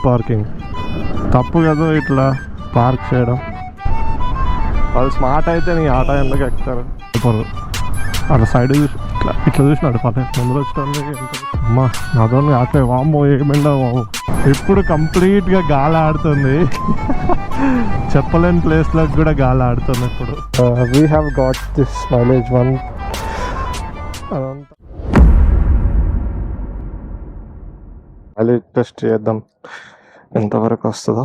Parking తప్పు కదా ఇట్లా పార్క్ చేయడం. వాళ్ళు స్మార్ట్ అయితే నీ ఆటో ఎందుకు ఎక్కుతారు? అట్లా సైడ్ చూసి ఇట్లా చూసినాడు పని ముందు వచ్చడానికి. అమ్మా నాతో అట్లే వామ్మో ఏమైందా బాబు. ఇప్పుడు కంప్లీట్గా గాలి ఆడుతుంది. చెప్పలేని ప్లేస్లోకి కూడా గాలి ఆడుతుంది ఇప్పుడు. We have got this mileage 1. అదంతా మైలేజ్ టెస్ట్ చేద్దాం ఎంతవరకు వస్తుందో.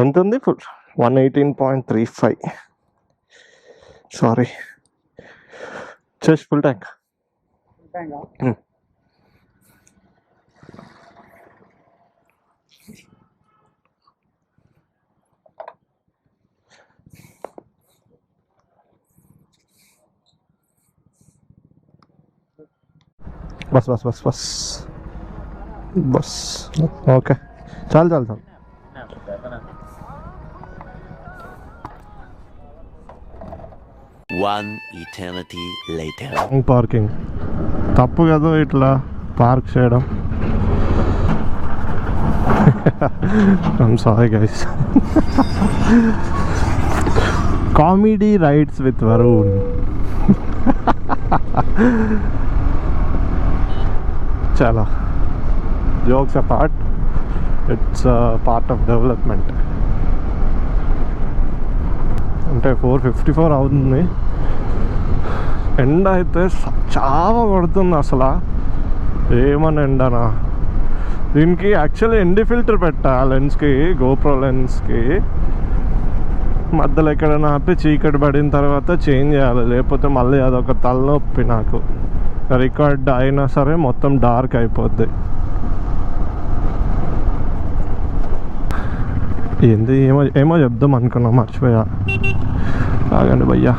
ఎంత ఉంది? 118.35. Sorry, just full tank. बस बस बस बस बस ओके चल चल चल. One eternity later. పార్కింగ్ తప్పు కదా ఇట్లా పార్క్ చేయడం. I'm sorry guys. Comedy rides with Varun. Chala, jokes apart, it's a part of development. అంటే 4:54 అవుతుంది. ఎండ అయితే చాలా కొడుతుంది అసలు. ఏమని ఎండనా. దీనికి యాక్చువల్లీ ఎన్డీ ఫిల్టర్ పెట్టా లెన్స్కి, గోప్రో లెన్స్కి. మధ్యలో ఎక్కడైనా ఆపి చీకటి పడిన తర్వాత చేంజ్ చేయాలి, లేకపోతే మళ్ళీ అదొక తలనొప్పి నాకు. రికార్డ్ అయినా సరే మొత్తం డార్క్ అయిపోద్ది. ఏంది ఏమో ఏమో చెప్దాం అనుకున్నా, మర్చిపోయా. ఆగండి భయ్యా.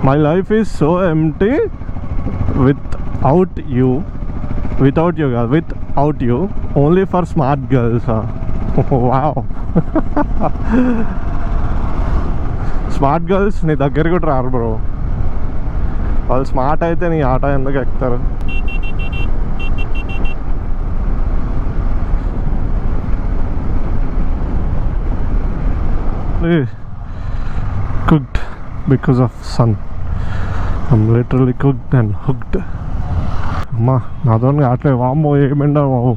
My life is so empty without you. Without you, girl. Without you. Only for smart girls. Wow. Smart girls నీ దగ్గరికి కూడా రారు బ్రో. వాళ్ళు స్మార్ట్ అయితే నీ ఆటో ఎందుకు ఎక్కుతారు? Cooked because of sun. I'm literally cooked and hooked. అమ్మా నాతో అట్లే వామ్మో ఏమెండా బాబు.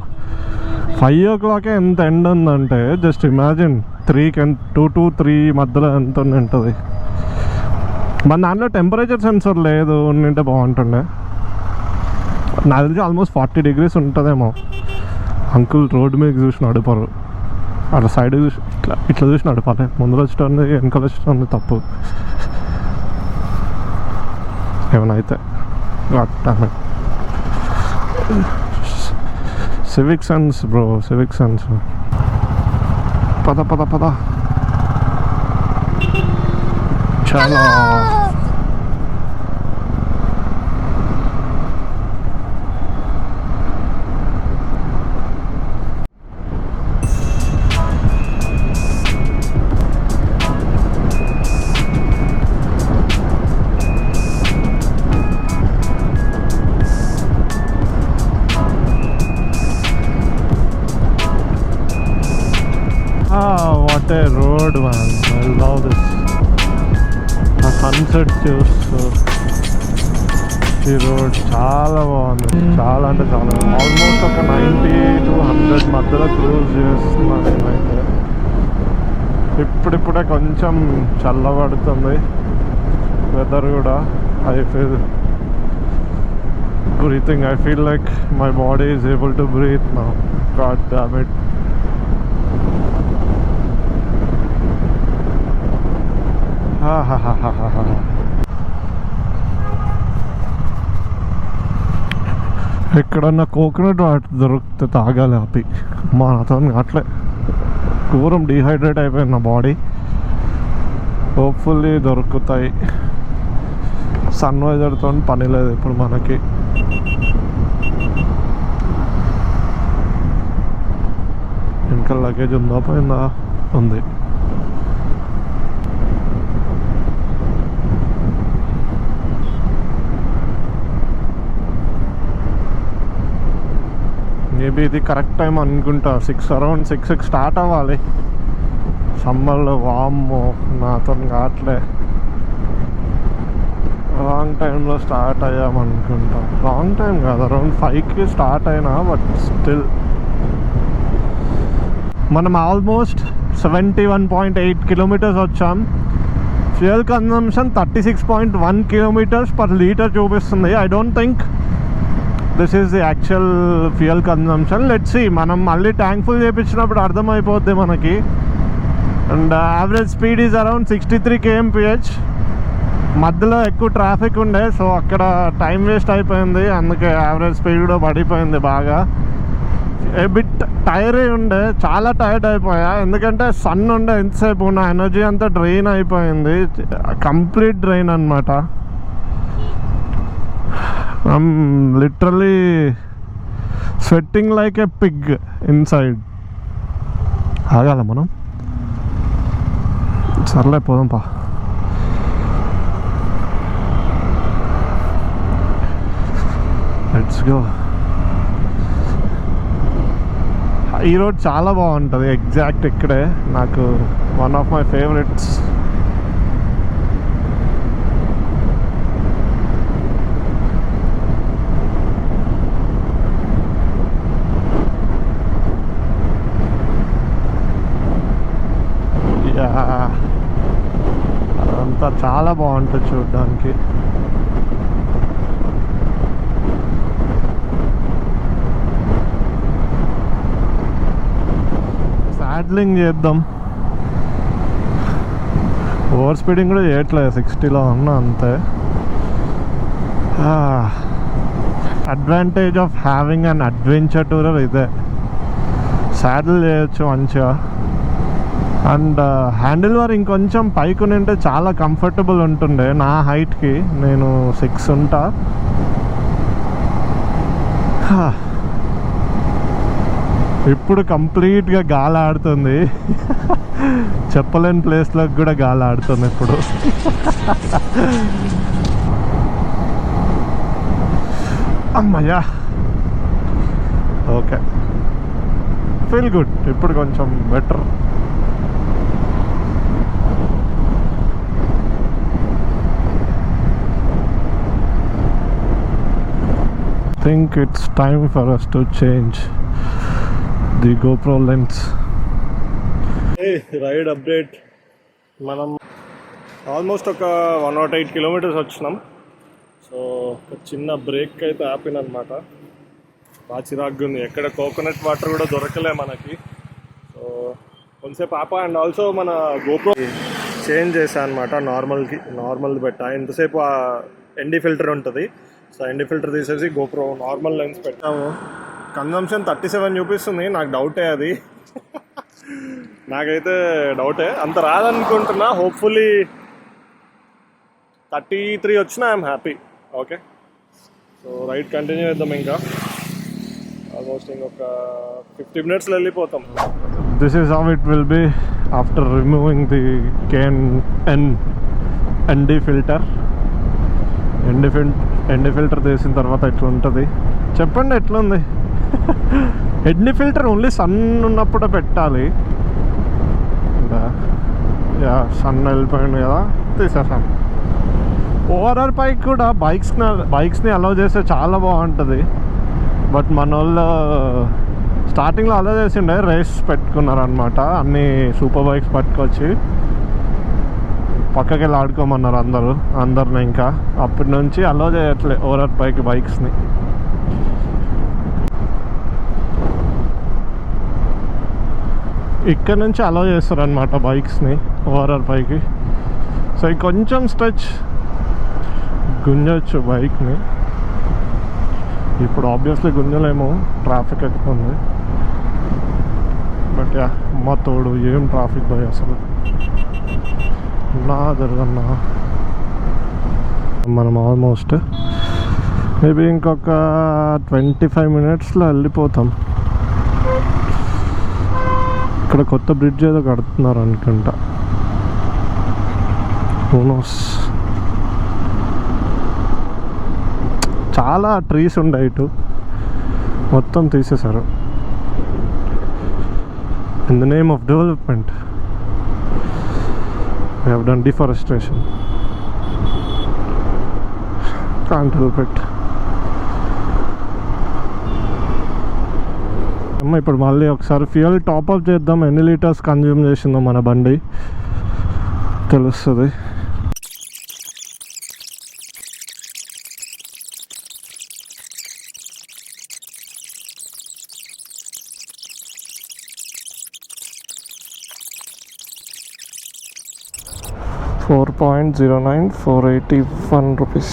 5 o'clock ఎంత ఎండ ఉందంటే జస్ట్ ఇమాజిన్ 2 to 3 మధ్యలో ఎంత ఉంటుంది. మన దాంట్లో టెంపరేచర్ సెన్సర్ లేదు, ఉంటే బాగుంటుండే. నాకు తెలిసి ఆల్మోస్ట్ 40 degrees ఉంటుందేమో. అంకుల్ రోడ్డు మీద చూసి నడిపారు, అట్లా సైడ్ చూసి ఇట్లా చూసి నడపాలి. ముందులో వచ్చేటోంది వెనకాల వచ్చేటోంది తప్పు. ఏమైనా అయితే civic sense bro, civic sense. పద పద పద. చాలా what a road man. I love this. ఆ సన్సెట్ చూస్తూ ఈ రోడ్ చాలా బాగుంది. చాలా అంటే చాలా, ఆల్మోస్ట్ ఒక 90 to 100 మధ్యలో క్రూజ్ చేస్తున్నాను నేనైతే. ఇప్పుడిప్పుడే కొంచెం చల్లబడుతుంది వెదర్ కూడా. I feel breathing. I feel like my body is able to breathe now. God damn it. ఎక్కడన్నా కోకోనట్ వాటర్ దొరికితే తాగాలి ఆపి. మా నాతో అట్లే ఘోరం డీహైడ్రేట్ అయిపోయింది నా బాడీ. హోప్ఫుల్లీ దొరుకుతాయి. సన్వైజర్తో పని లేదు ఇప్పుడు మనకి. ఇంకా లగేజ్ ఉందా పోయిందా? ఉంది. మేబీ ఇది కరెక్ట్ టైం అనుకుంటా. అరౌండ్ 6 స్టార్ట్ అవ్వాలి. సమ్మర్లో వామ్మో నాతో కావట్లే. రాంగ్ టైంలో స్టార్ట్ అయ్యామనుకుంటా. రాంగ్ టైం కాదు, అరౌండ్ 5కి స్టార్ట్ అయినా, బట్ స్టిల్ మనం ఆల్మోస్ట్ 71.8 కిలోమీటర్స్ వచ్చాం. Fuel consumption 36.1 kilometres per litre చూపిస్తుంది. I don't think this is the actual fuel consumption. Let's see, మనం మళ్ళీ ట్యాంక్ ఫుల్ చేయించినప్పుడు అర్థమైపోద్ది మనకి. And average speed is around 63 kmph. మధ్యలో ఎక్కువ ట్రాఫిక్ ఉండే, సో అక్కడ టైం వేస్ట్ అయిపోయింది. అందుకే యావరేజ్ స్పీడ్ కూడా పడిపోయింది బాగా. ఏ బిట్ టైర్ ఉండే, చాలా టైర్డ్ అయిపోయా. ఎందుకంటే సన్ ఉండే ఎంతసేపు, నా ఎనర్జీ అంతా డ్రైన్ అయిపోయింది. కంప్లీట్ డ్రైన్ అనమాట. Literally sweating like a pig inside. ఆగాల మనం? సర్లే పోదాం పా. Let's go. ఈ రోడ్ చాలా బాగుంటుంది. ఎగ్జాక్ట్ ఇక్కడే నాకు వన్ ఆఫ్ మై ఫేవరెట్స్. అదంతా చాలా బాగుంటుంది చూడడానికి. హ్యాండ్లింగ్ చేద్దాం. ఓవర్ స్పీడింగ్ కూడా చేయట్లేదు, 60లో ఉన్నా అంతే. Advantage of having an adventure tourer ఇదే. సాడిల్ చేయొచ్చు మంచిగా. అండ్ హ్యాండిల్ బార్ ఇంకొంచెం పైకి ఉంటే చాలా కంఫర్టబుల్ ఉంటుండే. నా హైట్కి నేను 6 ఉంటా. ఇప్పుడు కంప్లీట్గా గాలి ఆడుతుంది. చెప్పలేని ప్లేస్లోకి కూడా గాలి ఆడుతుంది ఇప్పుడు. అమ్మయ్యా, ఓకే, ఫీల్ గుడ్. ఇప్పుడు కొంచెం better. think it's time for us to change the GoPro lens. Hey, ride update. మనం ఆల్మోస్ట్ ఒక 108 కిలోమీటర్స్ వచ్చినాం. సో ఒక చిన్న బ్రేక్ అయితే ఆపినమాట. బాగా చిరాగ్గా ఉంది. ఎక్కడ కోకోనట్ వాటర్ కూడా దొరకలే మనకి. సో కొంచెంసేపు ఆపా. అండ్ ఆల్సో మన GoPro చేంజ్ చేశాను అనమాట. నార్మల్ పెట్టా. ఎంతసేపు ఆ ఎన్డీ ఫిల్టర్ ఉంటుంది. సో ఎన్డీ ఫిల్టర్ తీసేసి GoPro నార్మల్ లెన్స్ పెట్టాము. కన్జంప్షన్ 37 చూపిస్తుంది. నాకు డౌటే అది. నాకైతే డౌటే. అంత రాదనుకుంటున్నా. హోప్ఫుల్లీ 33 వచ్చినా I'm happy. Okay, so ride continue చేద్దాం. ఇంకా ఆల్మోస్ట్ ఇంకొక 50 మినిట్స్లో వెళ్ళిపోతాం. This is how it will be after removing the ND filter. ND filter తీసిన తర్వాత ఎట్లా ఉంటుంది చెప్పండి. ఎట్లుంది? ఎన్డీ ఫిల్టర్ ఓన్లీ సన్ ఉన్నప్పుడే పెట్టాలి. సన్ వెళ్ళిపోయింది కదా, తీసేసాం. ఓఆర్ఆర్ పైకి కూడా బైక్స్ని అలౌ చేస్తే చాలా బాగుంటుంది. బట్ మన వాళ్ళు స్టార్టింగ్లో అలౌ చేసిండే, రేస్ పెట్టుకున్నారనమాట. అన్ని సూపర్ బైక్స్ పట్టుకొచ్చి పక్కకి వెళ్ళి ఆడుకోమన్నారు అందరిని. ఇంకా అప్పటి నుంచి అలో చేయట్లే ఓఆర్ఆర్ పైకి బైక్స్ని. ఇక్కడ నుంచి అలో చేస్తారనమాట బైక్స్ని ఓఆర్ఆర్ పైకి. సో కొంచెం స్ట్రెచ్ గుంజవచ్చు బైక్ని. ఇప్పుడు ఆబ్వియస్లీ గుంజలేము, ట్రాఫిక్ ఎక్కువ ఉంది. బట్ యా, అమ్మ తోడు ఏం ట్రాఫిక్ బాయ్ అసలు. నా జరగన్నా మనం ఆల్మోస్ట్ మేబీ ఇంకొక 25 మినిట్స్లో వెళ్ళిపోతాం. ఇక్కడ కొత్త బ్రిడ్జ్ ఏదో కడుతున్నారు అనుకుంటా. చాలా ట్రీస్ ఉండే ఇటు. మొత్తం తీసేశారు. In the name of development, we have done deforestation. Can't help it. అమ్మ ఇప్పుడు మళ్ళీ ఒకసారి ఫ్యూయల్ టాప్అప్ చేద్దాం. ఎన్ని లీటర్స్ కన్జ్యూమ్ చేసిందో మన బండి తెలుస్తుంది. $4.09 481 rupees.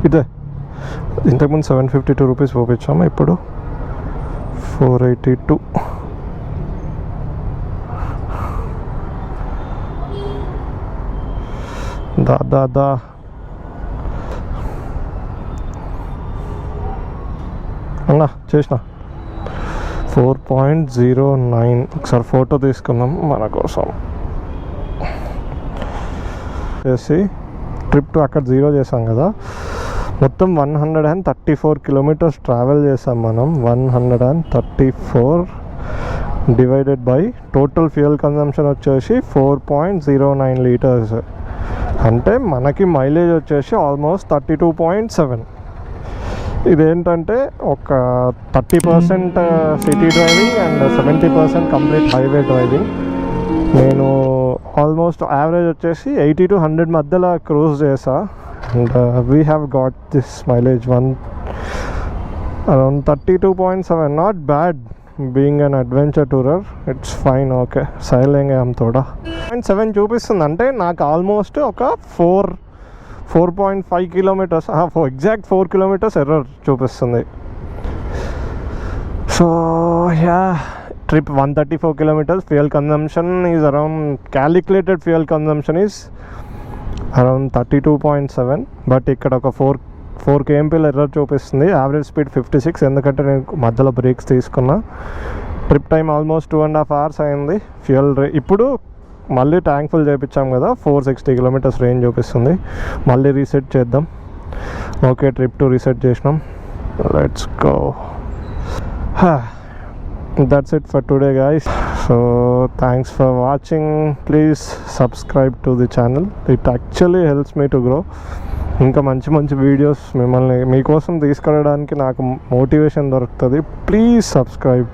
ఇదే ఇంతకుముందు 752 రూపీస్ చూపించాము, ఇప్పుడు 482. దా అన్నా చేసిన 4.09. ఒకసారి ఫోటో తీసుకుందాం మన కోసం. చేసి ట్రిప్ టు అక్కడ 0 చేసాం కదా, మొత్తం 134 కిలోమీటర్స్ ట్రావెల్ చేసాం మనం. 134 divided by total fuel consumption వచ్చేసి 4.09 లీటర్స్. అంటే మనకి మైలేజ్ వచ్చేసి ఆల్మోస్ట్ 32.7. ఇదేంటంటే ఒక 30% city driving and 70% complete highway driving. నేను ఆల్మోస్ట్ యావరేజ్ వచ్చేసి 80 to 100 మధ్యలో క్రూజ్ చేసా. And we have got this mileage around 32.7. Not bad being an adventure tourer, it's fine. Okay silent హమ్ తోడా 0.7 చూపిస్తుంది. అంటే నాకు ఆల్మోస్ట్ ఒక 4.5 కిలోమీటర్స్, ఎగ్జాక్ట్ 4 కిలోమీటర్స్ ఎర్రర్ చూపిస్తుంది. So yeah, trip 134 kilometers. Fuel consumption is around, calculated fuel consumption is around 32.7. But ఇక్కడ ఒక 4 KMPL error చూపిస్తుంది. యావరేజ్ స్పీడ్ 56, ఎందుకంటే నేను మధ్యలో బ్రేక్స్ తీసుకున్నా. ట్రిప్ టైం ఆల్మోస్ట్ 2.5 hours అయింది. ఫ్యూయల్ ఇప్పుడు మళ్ళీ ట్యాంక్ ఫుల్ చేయించాం కదా, 460 kilometers రేంజ్ చూపిస్తుంది. మళ్ళీ రీసెట్ చేద్దాం. ఓకే ట్రిప్ 2 రీసెట్ చేసినాం. Let's go. That's it for today guys. So thanks for watching. Please subscribe to the channel. It actually helps me to grow. ఇంకా మంచి మంచి వీడియోస్ మిమ్మల్ని మీకోసం తీసుకెళ్ళడానికి నాకు మోటివేషన్ దొరుకుతుంది. Please subscribe.